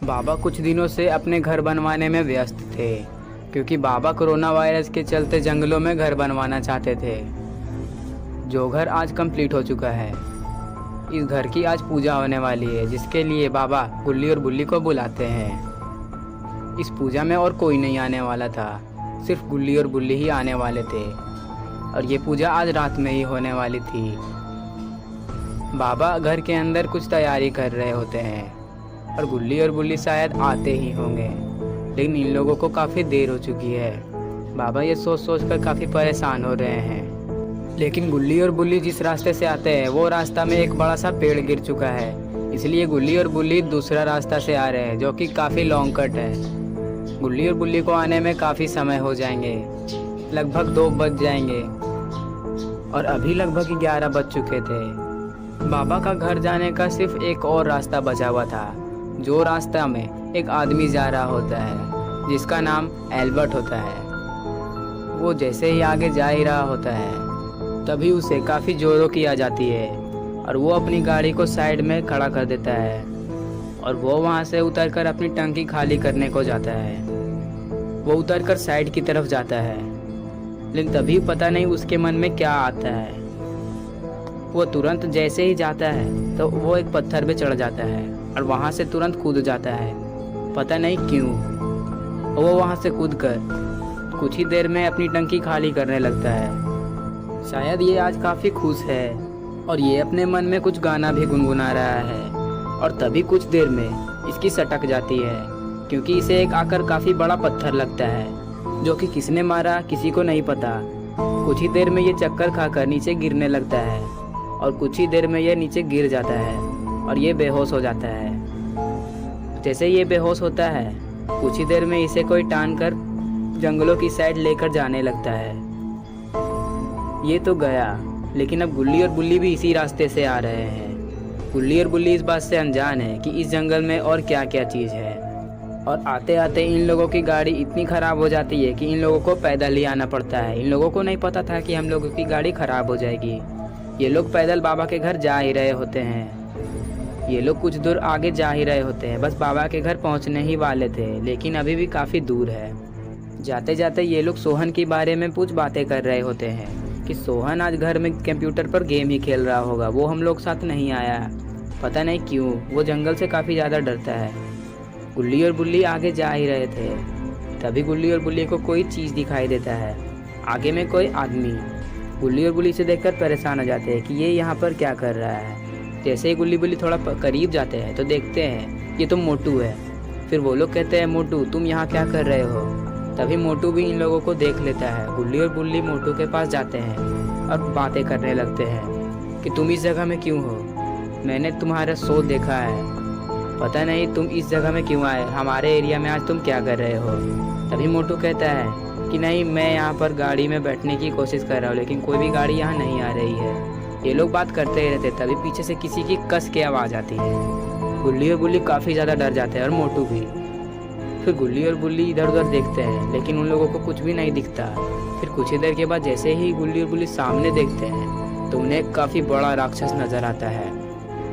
बाबा कुछ दिनों से अपने घर बनवाने में व्यस्त थे, क्योंकि बाबा कोरोना वायरस के चलते जंगलों में घर बनवाना चाहते थे, जो घर आज कंप्लीट हो चुका है। इस घर की आज पूजा होने वाली है, जिसके लिए बाबा गुल्ली और बुल्ली को बुलाते हैं। इस पूजा में और कोई नहीं आने वाला था, सिर्फ गुल्ली और बुल्ली ही आने वाले थे, और ये पूजा आज रात में ही होने वाली थी। बाबा घर के अंदर कुछ तैयारी कर रहे होते हैं, और गुल्ली और बुल्ली शायद आते ही होंगे, लेकिन इन लोगों को काफ़ी देर हो चुकी है। बाबा ये सोच सोच कर काफ़ी परेशान हो रहे हैं। लेकिन गुल्ली और बुल्ली जिस रास्ते से आते हैं वो रास्ता में एक बड़ा सा पेड़ गिर चुका है, इसलिए गुल्ली और बुल्ली दूसरा रास्ता से आ रहे हैं, जो कि काफ़ी लॉन्ग कट है। गुल्ली और बुल्ली को आने में काफ़ी समय हो जाएंगे, लगभग 2 बज जाएंगे, और अभी लगभग 11 बज चुके थे। बाबा का घर जाने का सिर्फ एक और रास्ता बचा हुआ था, जो रास्ता में एक आदमी जा रहा होता है, जिसका नाम एल्बर्ट होता है। वो जैसे ही आगे जा ही रहा होता है, तभी उसे काफ़ी जोरों की आ जाती है, और वो अपनी गाड़ी को साइड में खड़ा कर देता है, और वो वहाँ से उतरकर अपनी टंकी खाली करने को जाता है। वो उतरकर साइड की तरफ जाता है, लेकिन तभी पता नहीं उसके मन में क्या आता है। वो तुरंत जैसे ही जाता है तो वो एक पत्थर पे चढ़ जाता है, और वहाँ से तुरंत कूद जाता है, पता नहीं क्यों। वो वहाँ से कूदकर कुछ ही देर में अपनी टंकी खाली करने लगता है। शायद ये आज काफ़ी खुश है, और ये अपने मन में कुछ गाना भी गुनगुना रहा है। और तभी कुछ देर में इसकी सटक जाती है, क्योंकि इसे एक आकर काफ़ी बड़ा पत्थर लगता है, जो कि किसने मारा किसी को नहीं पता। कुछ ही देर में ये चक्कर खाकर नीचे गिरने लगता है, और कुछ ही देर में ये नीचे गिर जाता है, और ये बेहोश हो जाता है। जैसे ये बेहोश होता है, कुछ ही देर में इसे कोई टान कर जंगलों की साइड लेकर जाने लगता है। ये तो गया, लेकिन अब गुल्ली और बुल्ली भी इसी रास्ते से आ रहे हैं। गुल्ली और बुल्ली इस बात से अनजान है कि इस जंगल में और क्या क्या चीज़ है, और आते आते इन लोगों की गाड़ी इतनी ख़राब हो जाती है कि इन लोगों को पैदल ही आना पड़ता है। इन लोगों को नहीं पता था कि हम लोगों की गाड़ी ख़राब हो जाएगी। ये लोग पैदल बाबा के घर जा ही रहे होते हैं। ये लोग कुछ दूर आगे जा ही रहे होते हैं, बस बाबा के घर पहुंचने ही वाले थे, लेकिन अभी भी काफ़ी दूर है। जाते जाते ये लोग सोहन के बारे में कुछ बातें कर रहे होते हैं कि सोहन आज घर में कंप्यूटर पर गेम ही खेल रहा होगा, वो हम लोग साथ नहीं आया, पता नहीं क्यों, वो जंगल से काफ़ी ज़्यादा डरता है। गुल्ली और बुल्ली आगे जा ही रहे थे, तभी गुल्ली और बुल्ली को कोई चीज़ दिखाई देता है, आगे में कोई आदमी। गुल्ली और बुल्ली से देखकर परेशान हो जाते हैं कि ये यहाँ पर क्या कर रहा है। जैसे ही गुल्ली बुल्ली थोड़ा करीब जाते हैं तो देखते हैं ये तो मोटू है। फिर वो लोग कहते हैं, मोटू तुम यहाँ क्या कर रहे हो? तभी मोटू भी इन लोगों को देख लेता है। गुल्ली और बुल्ली मोटू के पास जाते हैं और बातें करने लगते हैं कि तुम इस जगह में क्यों हो? मैंने तुम्हारा शो देखा है, पता नहीं तुम इस जगह में क्यों आए, हमारे एरिया में आज तुम क्या कर रहे हो? तभी मोटू कहता है कि नहीं, मैं यहाँ पर गाड़ी में बैठने की कोशिश कर रहा हूँ, लेकिन कोई भी गाड़ी यहाँ नहीं आ रही है। ये लोग बात करते ही रहते, तभी पीछे से किसी की कस के आवाज़ आती है। गुल्ली और बुल्ली काफ़ी ज़्यादा डर जाते हैं, और मोटू भी। फिर गुल्ली और बुल्ली इधर उधर देखते हैं, लेकिन उन लोगों को कुछ भी नहीं दिखता। फिर कुछ ही देर के बाद जैसे ही गुल्ली और बुल्ली सामने देखते हैं तो उन्हें काफ़ी बड़ा राक्षस नज़र आता है।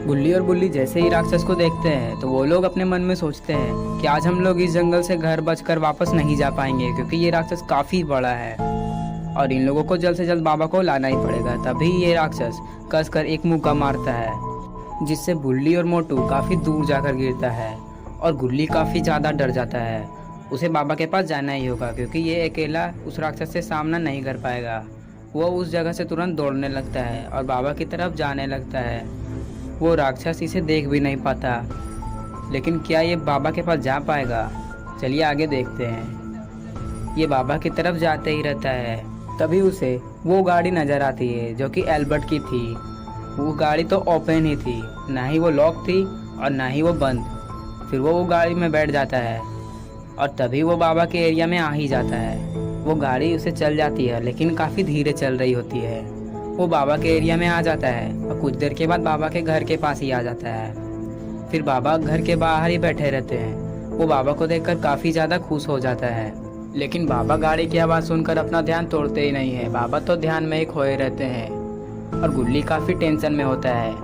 गुल्ली और बुल्ली जैसे ही राक्षस को देखते हैं तो वो लोग अपने मन में सोचते हैं कि आज हम लोग इस जंगल से घर बचकर वापस नहीं जा पाएंगे, क्योंकि ये राक्षस काफ़ी बड़ा है, और इन लोगों को जल्द से जल्द बाबा को लाना ही पड़ेगा। तभी ये राक्षस कस कर एक मुक्का मारता है, जिससे बुल्ली और मोटू काफ़ी दूर जाकर गिरता है, और गुल्ली काफ़ी ज़्यादा डर जाता है। उसे बाबा के पास जाना ही होगा, क्योंकि ये अकेला उस राक्षस से सामना नहीं कर पाएगा। वो उस जगह से तुरंत दौड़ने लगता है और बाबा की तरफ जाने लगता है। वो राक्षस इसे देख भी नहीं पाता, लेकिन क्या ये बाबा के पास जा पाएगा? चलिए आगे देखते हैं। ये बाबा की तरफ जाते ही रहता है, तभी उसे वो गाड़ी नज़र आती है जो कि एल्बर्ट की थी। वो गाड़ी तो ओपन ही थी, ना ही वो लॉक थी और ना ही वो बंद। फिर वो गाड़ी में बैठ जाता है, और तभी वो बाबा के एरिया में आ ही जाता है। वो गाड़ी उसे चल जाती है, लेकिन काफ़ी धीरे चल रही होती है। वो बाबा के एरिया में आ जाता है, और कुछ देर के बाद बाबा के घर के पास ही आ जाता है। फिर बाबा घर के बाहर ही बैठे रहते हैं। वो बाबा को देखकर काफ़ी ज़्यादा खुश हो जाता है, लेकिन बाबा गाड़ी की आवाज़ सुनकर अपना ध्यान तोड़ते ही नहीं है। बाबा तो ध्यान में ही खोए रहते हैं, और गुल्ली काफ़ी टेंशन में होता है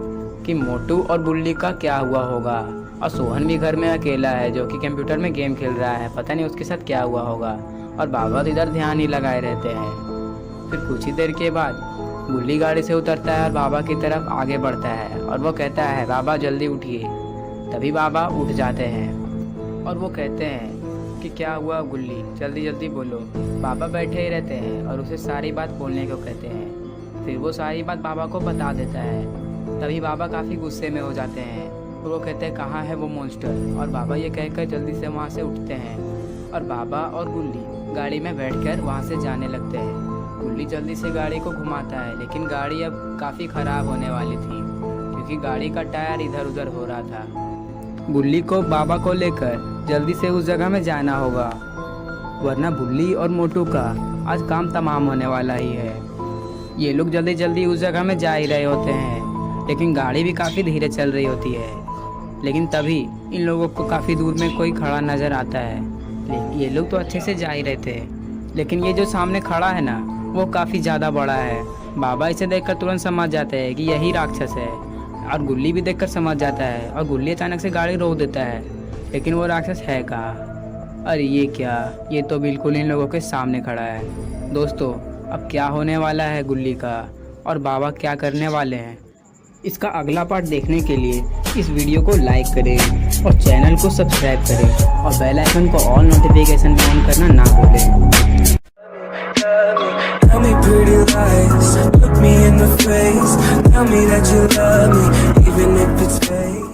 कि मोटू और बुल्ली का क्या हुआ होगा, और सोहन भी घर में अकेला है जो कि कंप्यूटर में गेम खेल रहा है। पता नहीं उसके साथ क्या हुआ होगा। और बाबा तो इधर ध्यान ही लगाए रहते हैं। फिर कुछ ही देर के बाद गुल्ली गाड़ी से उतरता है और बाबा की तरफ आगे बढ़ता है और वो कहता है बाबा जल्दी उठिए। तभी बाबा उठ जाते हैं और वो कहते हैं कि क्या हुआ गुल्ली, जल्दी जल्दी बोलो। बाबा बैठे ही रहते हैं और उसे सारी बात बोलने को कहते हैं। फिर वो सारी बात बाबा को बता देता है। तभी बाबा काफ़ी गुस्से में हो जाते हैं और वो कहते हैं कहाँ है वो मॉन्स्टर। और बाबा ये कहकर जल्दी से वहाँ से उठते हैं और बाबा और गुल्ली गाड़ी में बैठकर वहाँ से जाने लगते हैं। गुल्ली जल्दी से गाड़ी को घुमाता है लेकिन गाड़ी अब काफ़ी ख़राब होने वाली थी क्योंकि गाड़ी का टायर इधर उधर हो रहा था। गुल्ली को बाबा को लेकर जल्दी से उस जगह में जाना होगा वरना बुल्ली और मोटू का आज काम तमाम होने वाला ही है। ये लोग जल्दी जल्दी उस जगह में जा ही रहे होते हैं लेकिन गाड़ी भी काफ़ी धीरे चल रही होती है। लेकिन तभी इन लोगों को काफ़ी दूर में कोई खड़ा नज़र आता है। ये लोग तो अच्छे से जा ही रहे थे लेकिन ये जो सामने खड़ा है ना वो काफ़ी ज़्यादा बड़ा है। बाबा इसे देखकर तुरंत समझ जाते हैं कि यही राक्षस है और गुल्ली भी देखकर समझ जाता है और गुल्ली अचानक से गाड़ी रोक देता है लेकिन वो राक्षस है कहाँ। अरे ये क्या, ये तो बिल्कुल इन लोगों के सामने खड़ा है। दोस्तों अब क्या होने वाला है गुल्ली का और बाबा क्या करने वाले हैं, इसका अगला पार्ट देखने के लिए इस वीडियो को लाइक करें और चैनल को सब्सक्राइब करें और बेल आइकन को ऑल नोटिफिकेशन में ऑन करना ना भूलें। Tell me pretty lies, look me in the face, tell me that you love me, even if it's fake.